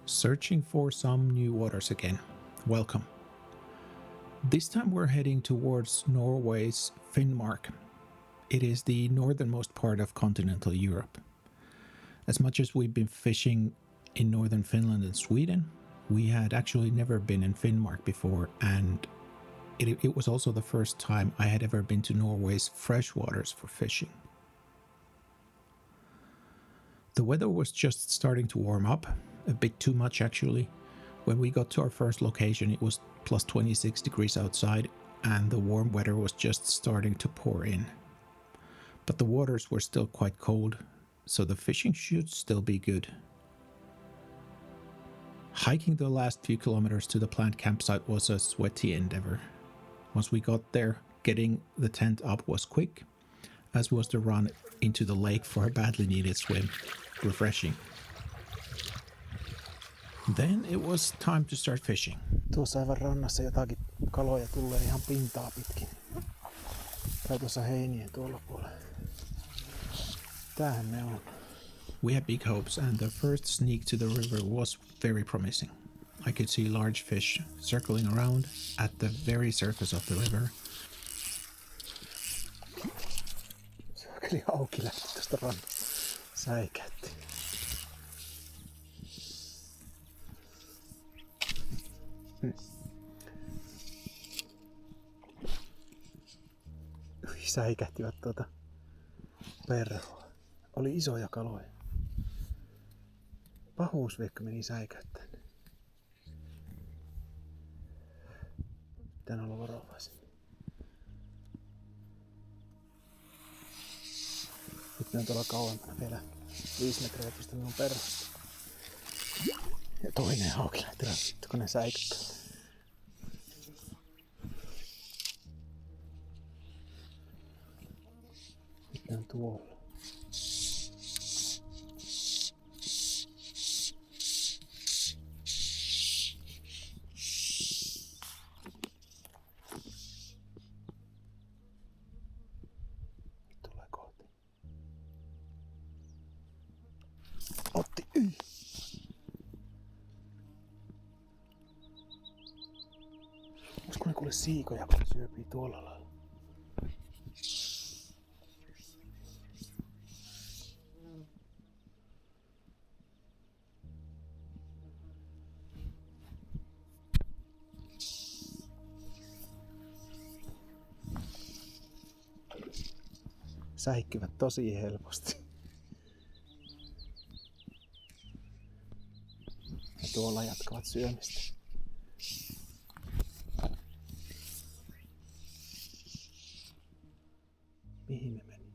Searching for some new waters again. Welcome. This time we're heading towards Norway's Finnmark. It is the northernmost part of continental Europe. As much as we've been fishing in northern Finland and Sweden, we had actually never been in Finnmark before, and it was also the first time I had ever been to Norway's freshwaters for fishing. The weather was just starting to warm up, a bit too much actually. When we got to our first location, it was plus 26 degrees outside, and the warm weather was just starting to pour in. But the waters were still quite cold, so the fishing should still be good. Hiking the last few kilometers to the planned campsite was a sweaty endeavor. Once we got there, getting the tent up was quick, as was the run into the lake for a badly needed swim. Refreshing. Then it was time to start fishing. Tuossa aivan rannassa jotakin kaloja tulee ihan pintaa pitkin. Tai tuossa heinien tuolla puolella. Tämähän ne on. We had big hopes, and the first sneak to the river was very promising. I could see large fish circling around at the very surface of the river. Se oli auki lähti tuosta rannasta. Säikähti. Säikähtivät perhoa. Oli isoja kaloja. Pahuusveikko meni säikäyttämään. Pitää olla varovaisen. Nyt ne on tuolla kauempana vielä 5 metriä tuosta minun perhosta. Ja toinen hauki lähti rattu, kun ne säikättää. Nyt ne on tuolla. Tulee kohti. Otti. Olisiko ne kuule siikoja, kun syöpii tuolla lailla? Säikkivät tosi helposti. Ja tuolla jatkavat syömistä. Mihin ne meni?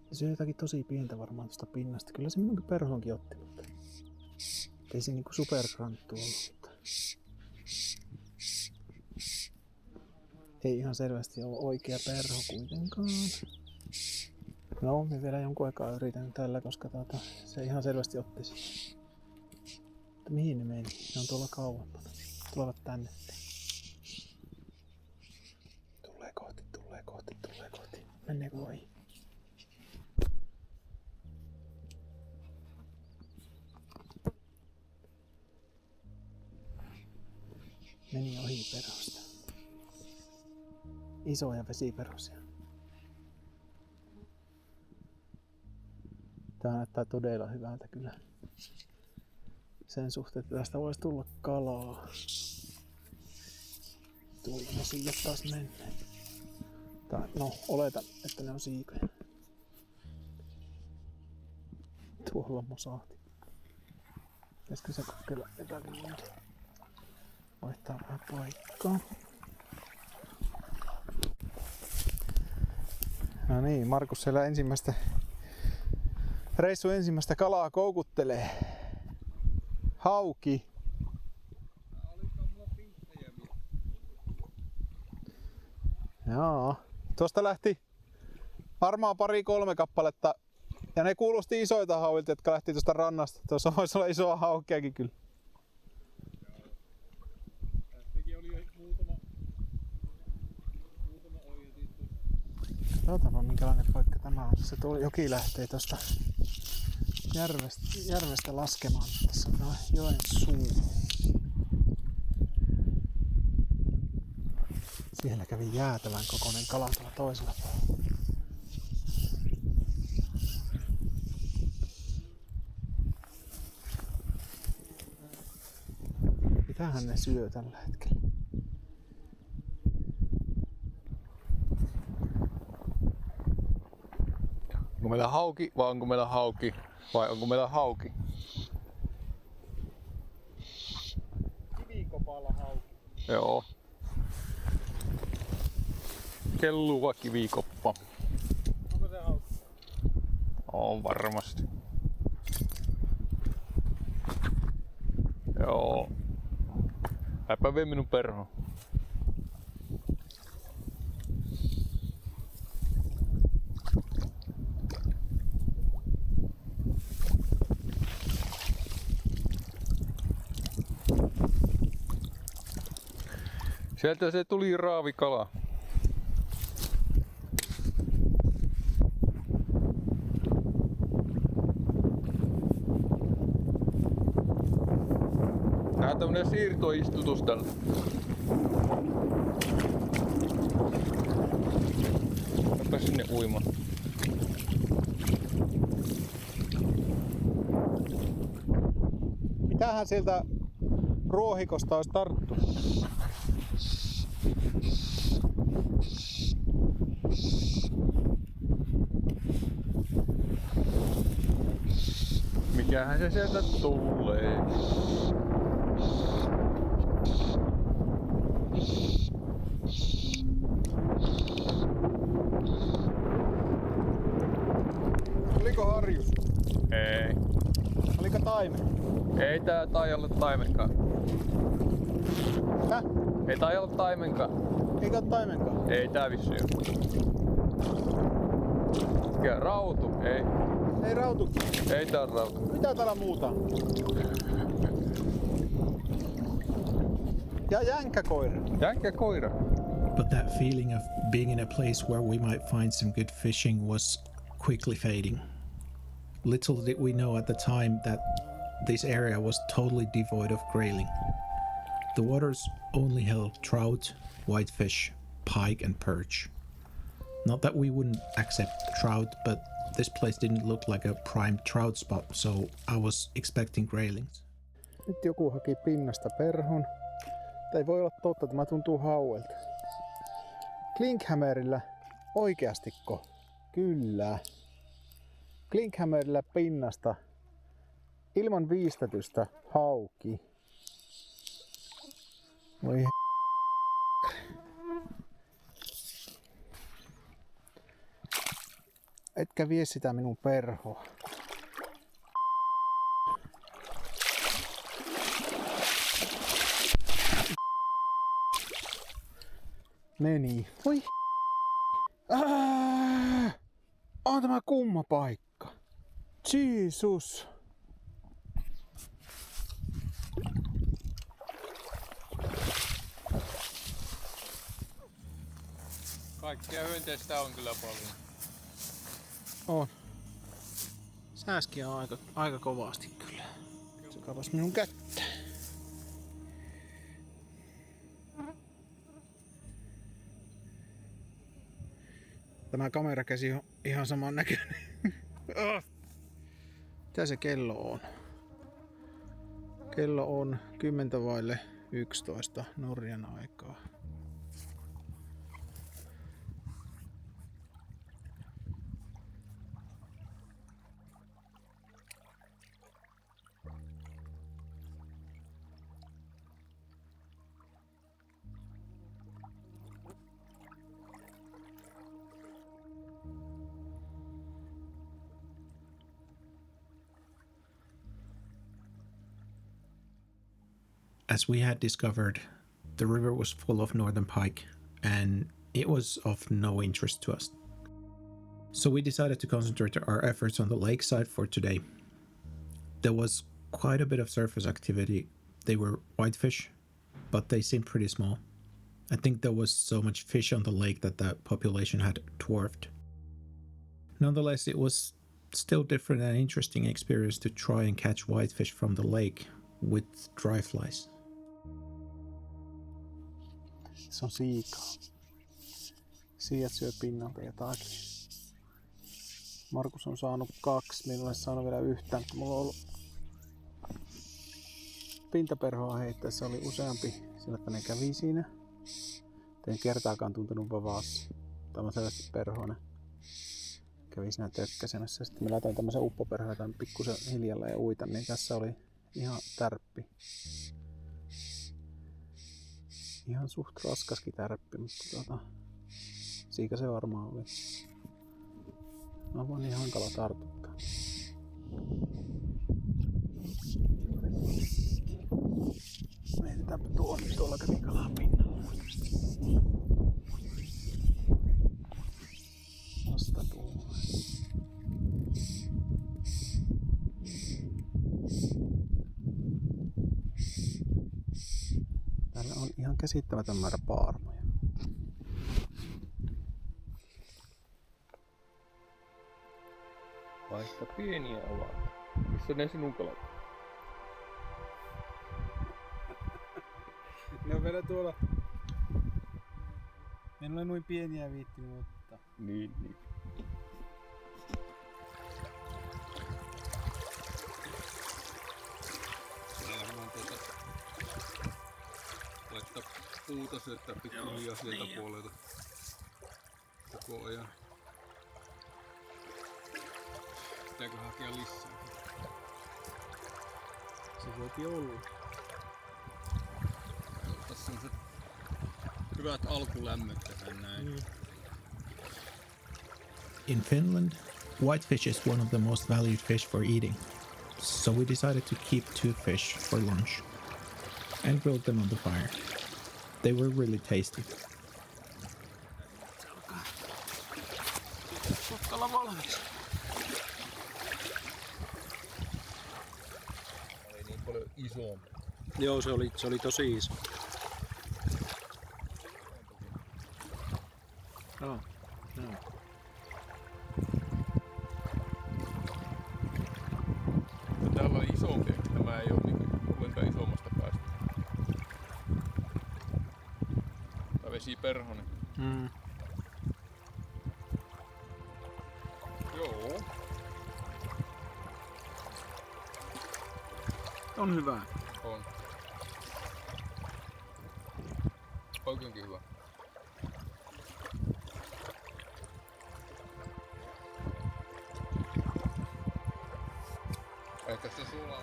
Se syö jotakin tosi pientä varmaan tuosta pinnasta. Kyllä se minunkin perhonkin otti, mutta ei se niinku superkranttu ollut. Ei ihan selvästi ole oikea perho kuitenkaan. No, me vielä jonkun aikaa yritän tällä, koska se ihan selvästi otti siihen. Mutta mihin ne meni? Ne on tuolla kauempana. Tulevat tänne. Tulee kohti. Menneekö ohi? Meni ohi perhosta. Isoja vesiperhosia. Tää näyttää todella hyvältä kyllä. Sen suhteen, että tästä voisi tulla kalaa. Tuolla ne siijat taas menneen. No, oletan, että ne on siikoja. Tuolla on mosahti. Pitäisikö se kokeilla jotakin muuta? Vaihtaa vähän paikkaa. No niin, Markus siellä reissun ensimmäistä kalaa koukuttelee. Hauki. Joo. Tuosta lähti varmaan 2-3 kappaletta. Ja ne kuulosti isoilta hauilta, jotka lähti tuosta rannasta. Tuossa voisi olla isoa haukeakin kyllä. Tästäkin oli muutama oija siitä. Katsotaan minkälainen paikka tämä on. Se joki lähtee tuosta järvestä laskemaan. Tässä on joen suu. Siellä kävi jäätävän kokoinen kala tuolla toisella puolella. Mitähän ne syö tällä hetkellä? Onko meillä hauki vai onko meillä hauki? Vai onko meillä hauki? Kivikopalla hauki. Joo. Kelluva kivikoppa. Onko se hauki? On varmasti. Joo. Äpä vie minun perhoon. Sieltä se tuli raavikala. Tää on tämmönen siirtoistutus tällä. Läppä sinne uimaan. Mitähän sieltä ruohikosta olisi tarttunut? Mikähän se sieltä tulee? Oliko harjus? Ei. Oliko taimen? Ei tää tai olla taimenkaan. Häh? Ei tai olla taimenkaan. Eikö ole taimenkaan? Ei tää vissi oo. Mikä rautu? Ei. Ei rautu. Ei tää on rautu. Mitä täällä muuta on? Ja jänkkäkoira. Jänkkä koira. But that feeling of being in a place where we might find some good fishing was quickly fading. Little did we know at the time that this area was totally devoid of grayling. The waters only held trout, whitefish, pike, and perch. Not that we wouldn't accept trout, but this place didn't look like a prime trout spot, so I was expecting graylings. Nyt joku haki pinnasta perhon. Tämä ei voi olla totta, tämä tuntuu hauelta. Klinkhammerillä oikeastiko? Kyllä. Klinkhammerillä pinnasta ilman viistetystä hauki. Voi etkä vie sitä minun perhoa. Meni. Voi. On tämä kumma paikka. Jeesus. Kaikkea hyönteistä on kyllä paljon. On. Sääski on aika kovasti kyllä. Se kapas minun kättä. Tämä kamerakäsi on ihan saman näköinen. Mitä se kello on? Kello on 10:11 Norjan aikaa. As we had discovered, the river was full of northern pike, and it was of no interest to us. So we decided to concentrate our efforts on the lakeside for today. There was quite a bit of surface activity. They were whitefish, but they seemed pretty small. I think there was so much fish on the lake that the population had dwarfed. Nonetheless, it was still different and interesting experience to try and catch whitefish from the lake with dry flies. Se on siikaa. Siijat syö pinnalta jotakin. Markus on saanut 2, minulle saanut vielä yhtään. Mulla on ollut pintaperhoa heittäessä oli useampi, sillä että ne kävi siinä. En kertaakaan tuntunut vavaassa. Tämä on selvästi perhonen. Kävi siinä tökkäsemässä. Sitten mä laitoin tämmösen uppoperhoa tämän pikkusen hiljalla ja uitan, niin tässä oli ihan tärppi. Ihan suht raskaskin tärppi, mutta siitä se varmaan oli. On vaan niin hankala tartuttaa. Mietitäänpä tuolla kävi kalaa pinnalla. Vasta tuolla. Täällä on ihan käsittämätön määrä paarmoja. Vaikka pieniä ovat. Missä ne sinun kalat? Ne on vielä tuolla. En ole noin pieniä viittinyt ottaa. Niin. Varmaan laittaa puuta syöttää pikkuhiljaa sieltä puolelta koko ajan. Pitääkö hakea lisää? Se voipi olla. Tässä sellaiset hyvät alkulämmöt tähän näin. In Finland, whitefish is one of the most valued fish for eating, so we decided to keep 2 fish for lunch and grilled them on the fire. They were really tasty. Sukkala valmis. Oli niin paljon isompi. Joo, se oli tosi iso. Joo. Täällä on isompi, tämä ei ole niin ollenkaan isommasta päästä. Tämä vesiperhonen. Joo. On hyvä. On. Oikeinkin hyvä.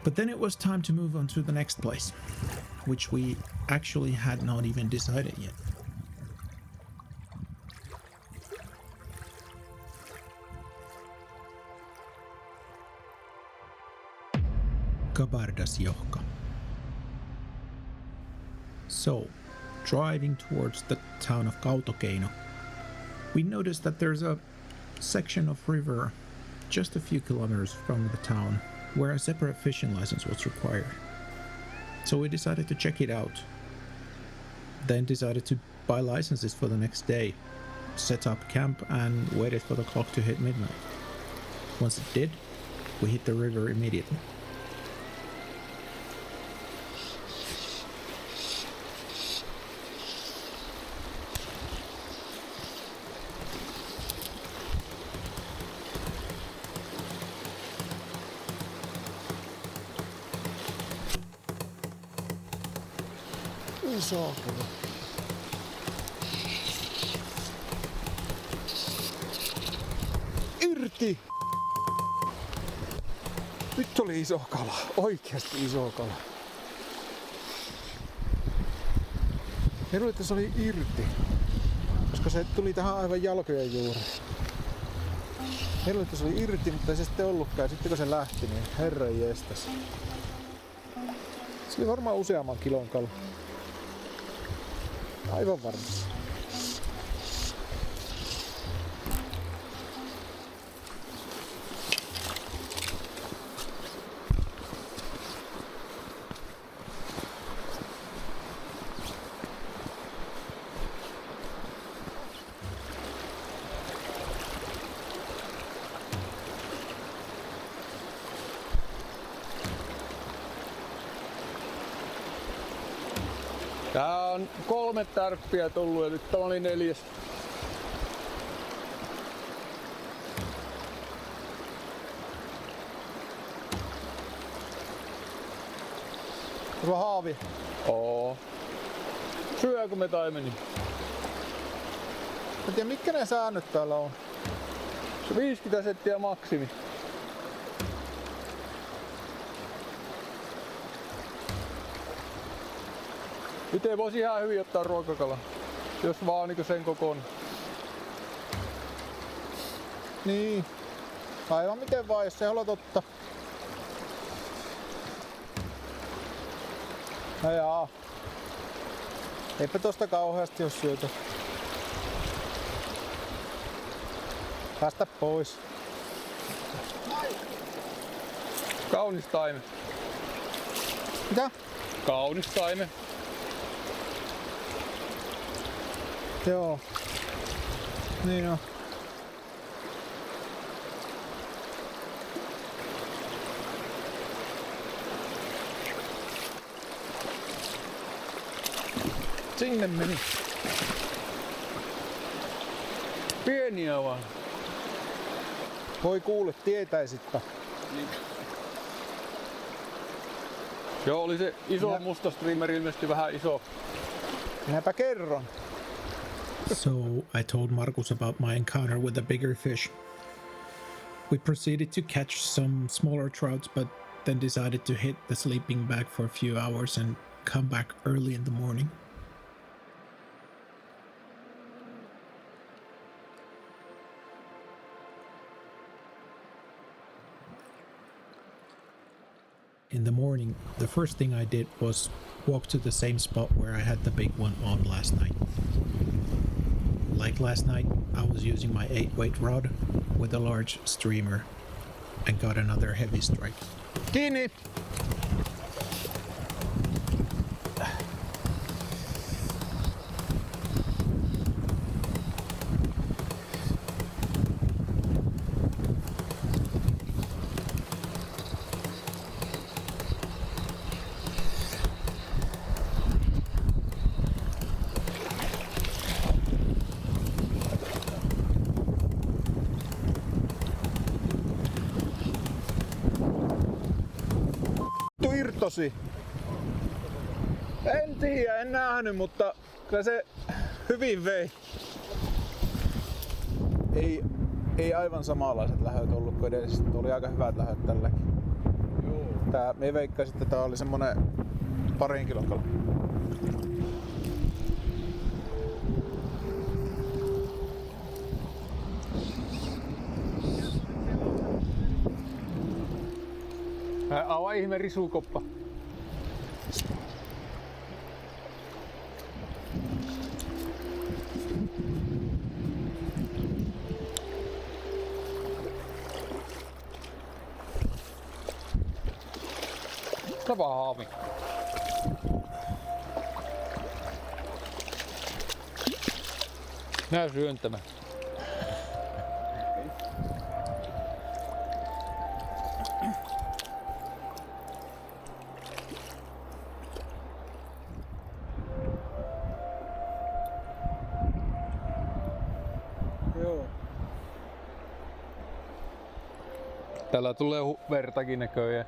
But then it was time to move on to the next place, which we actually had not even decided yet. Kabardasjohka. So, driving towards the town of Kautokeino, we noticed that there's a section of river just a few kilometers from the town where a separate fishing license was required. So we decided to check it out. Then decided to buy licenses for the next day, set up camp and waited for the clock to hit midnight. Once it did, we hit the river immediately. Iso kyllä. Irti! Nyt oli iso kala. Oikeasti iso kala. Ja luulen, että se oli irti. Koska se tuli tähän aivan jalkojen juureen. Ja luulen, että se oli irti, mutta ei se sitten ollutkaan. Ja sitten kun se lähti, niin herran jestas. Se oli varmaan useamman kilon kala. Aivan varmasti. on 3 tärppiä tullut ja nyt tämä oli 4. Sulla on haavi. Oo. Syökö me taimeni? Mä tiedän mitkä ne säännöt täällä on. 50 senttiä maksimi. Itse voisi ihan hyvin ottaa ruokakala, jos vaan niin sen kokoon. Niin. Aivan miten vaan, jos sä haluat ottaa. No jaa. Eipä tosta kauheasti jos syötä. Päästä pois. Kaunis taime. Mitä? Kaunis taime. Joo. Niin on. Sinne meni. Pieniä vaan. Voi kuule, tietäisitpä. Joo, oli se iso Minä- musta streameri ilmeisesti vähän iso. Minäpä kerron. So I told Markus about my encounter with a bigger fish. We proceeded to catch some smaller trouts, but then decided to hit the sleeping bag for a few hours and come back early in the morning. In the morning, the first thing I did was walk to the same spot where I had the big one on last night. Like last night, I was using my 8-weight rod with a large streamer and got another heavy strike. Kiinni! Irtosi. En tiedä, en nähnyt, mutta kyllä se hyvin vei. Ei aivan samanlaiset lähöt ollut kuin edelliset. Oli aika hyvät lähöt tälläkin. Me veikkaisin, että tää oli semmonen 2 kilon kala. Aivan ihme risukoppa. Tapa haavi. Nää syöntämä. Joo. Täällä tulee vertakin näköjään.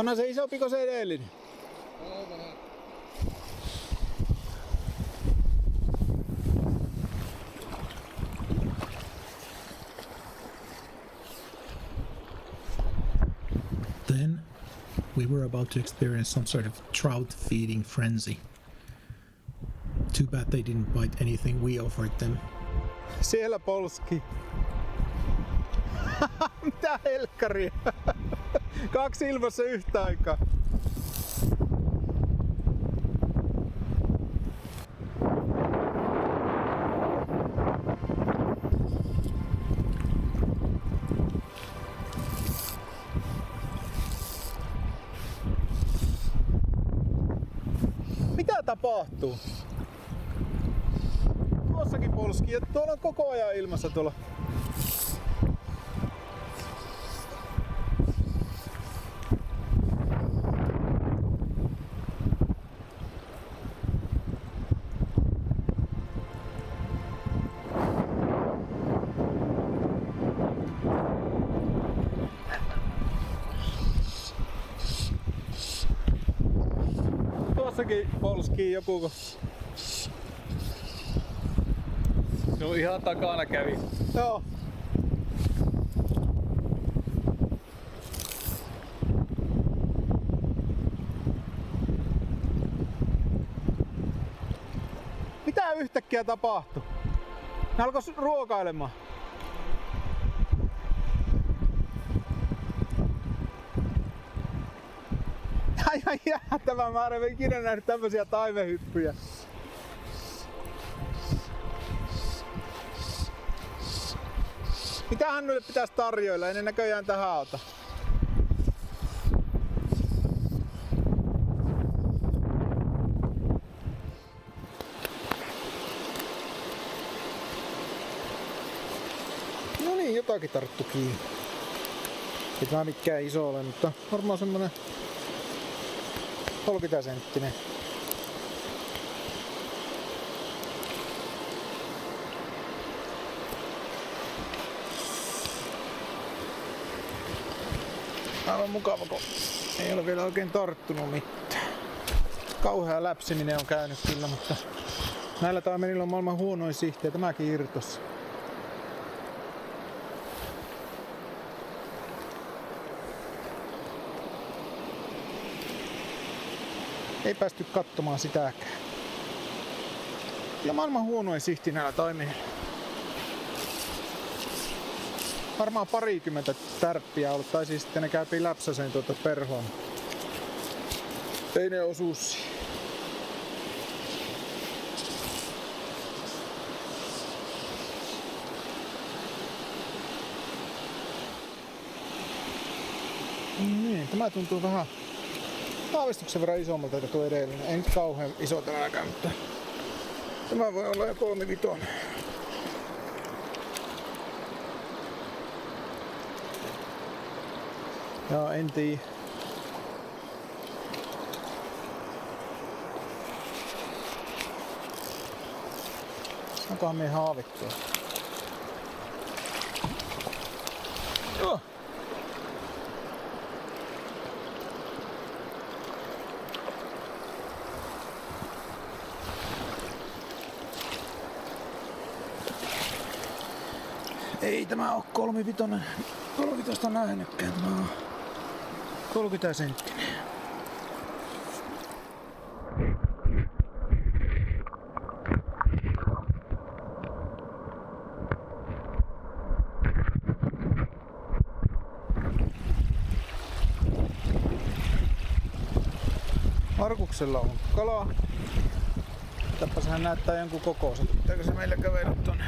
Anna se isompi kuin se edellinen. Then we were about to experience some sort of trout feeding frenzy. Too bad they didn't bite anything we offered them. Siellä polski. Mitä helkkaria? 2 ilmassa yhtä aikaa. tapahtuu? Tuossakin polskii ja tuolla on koko ajan ilmassa tuolla. Tuossakin polskii joku, kun... No ihan takana kävi. Joo. Mitä yhtäkkiä tapahtui? Ne alkoi ruokailemaan. Aivan jäätävä määrä, en ikinä nähnyt tämmösiä taimenhyppyjä. Mitähän noille pitäisi tarjoilla? Ei ne näköjään tähän auta. No niin, jotakin tarttu kiinni. Ei tää mikään iso ole, mutta varmaan semmonen 30 senttinen. Aivan mukava, kun ei ole vielä oikein tarttunut mitään. Kauhea läpsiminen on käynyt kyllä, mutta näillä taimenilla on maailman huonoin sihti ja tämäkin irtosi. Ei päästy katsomaan sitäkään. Kyllä maailman huonoin sihti näillä taimenilla. Varmaan 20 tärppiä ollut, tai siis sitten ne käypi läpsäseen tuota perhoa. Ei ne osuu siihen. Niin, tämä tuntuu vähän aavistuksen verran isommalta kuin tuo edellinen. Ei nyt kauhean iso tämäkään, mutta tämä voi olla jo 3-5. Joo, en tiedä. Saankohan me haavittua? Joo. Ei tämä oo 3-5 nähnytkään, tämä on 30 senttinen. Markuksella on kala. Täppäs hän näyttää jonkun kokoisen. Pitääkö se meillä kävellä tonne?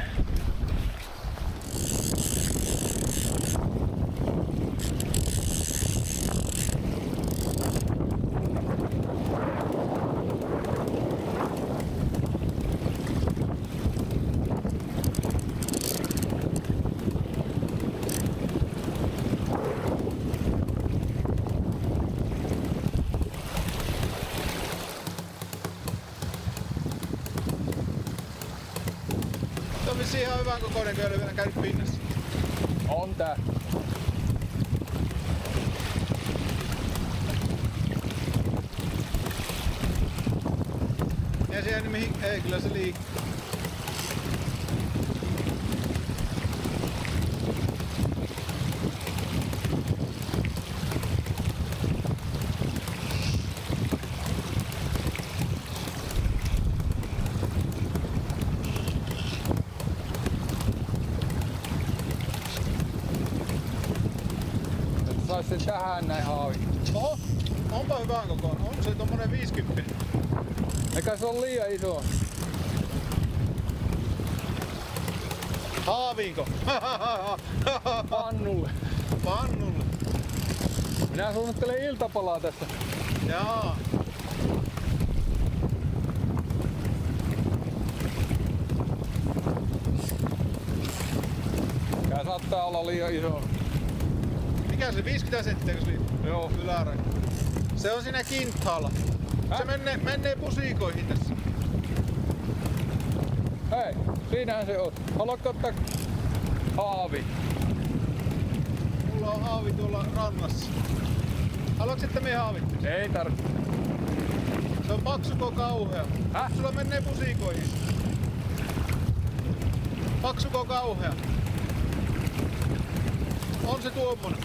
Se on ihan hyvän kokoinen, kun ei ole vielä käynyt pinnassa. On tää. Ei se jäänyt mihin, ei kyllä se liikkuu. Sais sen tähän näin haavittu. Oho, onpa hyvän kokoinen. On se tommonen 50. Eikä se on liian iso. Haaviinko? Pannulle. Pannulle. Minä suunnittelen iltapalaa tässä. Jaa. Tää saattaa olla liian iso. Mikä se 50 senttiä, kun se Joo. yläraja? Se on siinä kintaalla. Se menee pusikoihin tässä. Hei, siinähän se on. Haluatko ottaa haavi? Mulla on haavi tuolla rannassa. Haluatko, että me haavit? Ei tarvitse. Se on paksuko kauhea. Sulla menee pusikoihin. Paksuko kauhea. On se tuommoinen.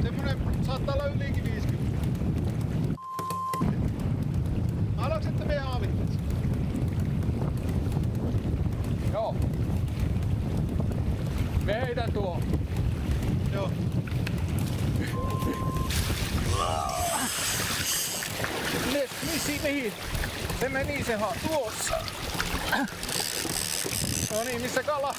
Semmonen saattaa olla ylikin 50. Haluatko, että me haavittais? Joo. Me heitän tuo. Joo. Mihin? Se meni se tuossa. No niin, missä kala?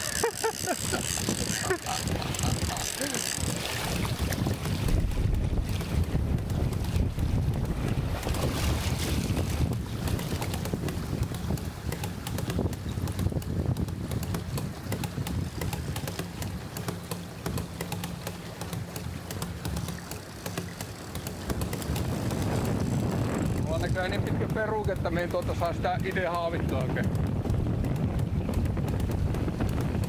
Mulla näkyy niin pitkä peruke, että me ei saa sitä itse haavittua oikein.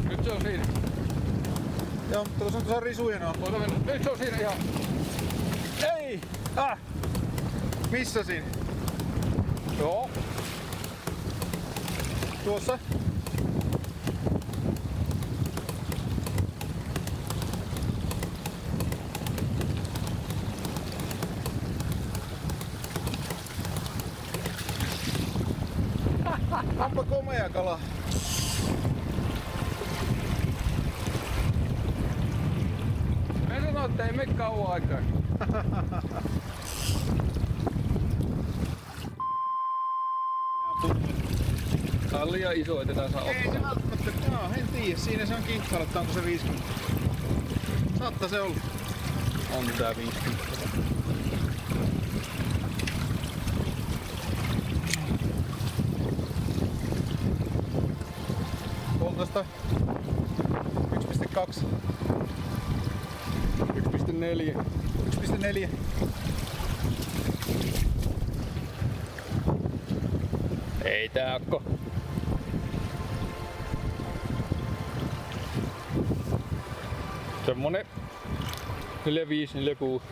Nyt se on siinä. Joo, mutta tuossa on risujen on. Nyt se on siinä ihan. Ei! Missä siinä? Joo. Tuossa? Onpa komea kala. Me sanoin, että ei mene kauan aikaa. Tää on liian iso, että tää saa Ei se ottaa. välttämättä. No, en tiedä. Siinä se on kinttaalla, että onko se 50. Saattaa se olla. On tää 50. Poltosta 1.2. 1.4. 1.4. Ei tää akko. Semmonen 45, 46.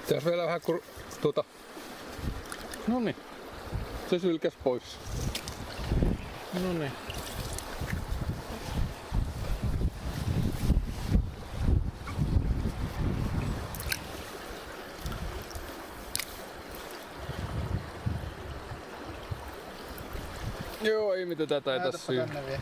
Tässä vielä vähän Noniin. Se sylkäs pois. No niin. Joo, ei mitään tätä ei tässä Näytäpä syy. tänne vielä.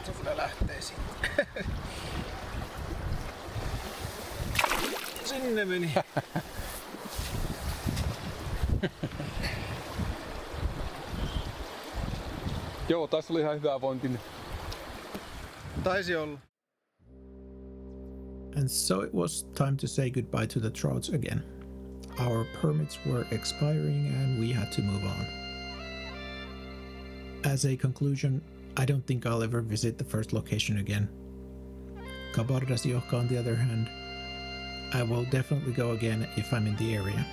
Se kyllä lähtee sitten. Sinne meni. Joo, taisi oli ihan hyvä vointinen. Taisi olla. And so it was time to say goodbye to the trouts again. Our permits were expiring and we had to move on. As a conclusion, I don't think I'll ever visit the first location again. Kabardasiohka, on the other hand, I will definitely go again if I'm in the area.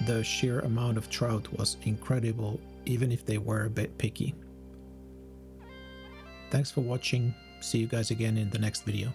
The sheer amount of trout was incredible, even if they were a bit picky. Thanks for watching. See you guys again in the next video.